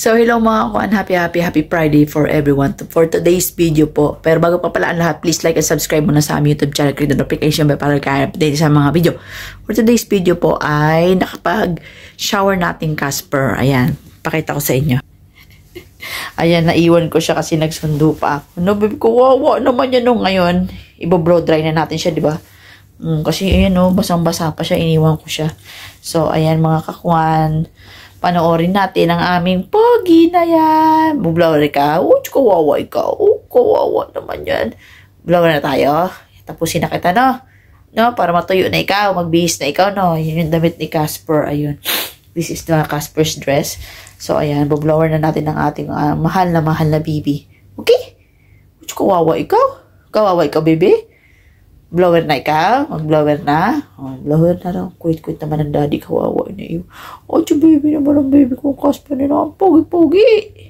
So, hello mga kuan, happy Friday for everyone for today's video po. Pero bago pa pala ang lahat, please like and subscribe muna sa aming YouTube channel, click the notification bell para kayo-update sa mga video. For today's video po ay nakapag-shower natin Casper. Ayan, pakita ko sa inyo. Ayan, naiwan ko siya kasi nagsundo pa ako. No, baby ko, wawa naman yan no. Ngayon, i-blow dry na natin siya, di ba? Kasi ayan no, basang-basa pa siya, iniwan ko siya. So, ayan mga kakuan, panoorin natin ang aming pogi na yan. Blower ka. Kawawa ikaw. Kawawa naman yan. Blower na tayo. Tapusin na kita, no? No? Para matuyo na ikaw. Magbihis na ikaw, no? Yun yung damit ni Casper. Ayun. This is the Casper's dress. So, ayan. Blower na natin ang ating mahal na baby. Okay? Kawawa ikaw. Kawawa ikaw, baby. Blower na ikaw? Mag-blower na? Oh, blower na lang. Kuwit-kuwit naman ang daddy. Kawawa na iyo. Oh, baby naman ang baby ko. Casper na lang. Pogi-pogi.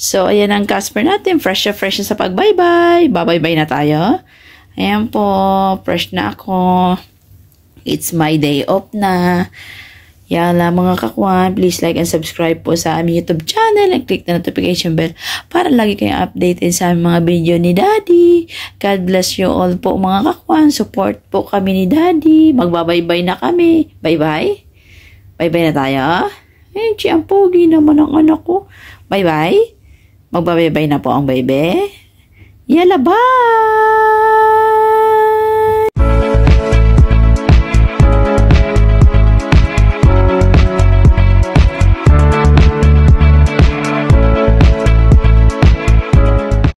So, ayan ang Casper natin. Fresh na sa pag-bye-bye. Bye-bye na tayo. Ayan po. Fresh na ako. It's my day off na. Yala mga kakuan. Please like and subscribe po sa aming YouTube channel. And click the notification bell para lagi kayong updated sa aming mga video ni Daddy. God bless you all po mga kakuan. Support po kami ni Daddy. Magbabay-bye na kami. Bye-bye. Bye-bye na tayo. Eh, ang pogi naman ang anak ko. Bye-bye. Magbabay-bye na po ang baby. Yala, bye!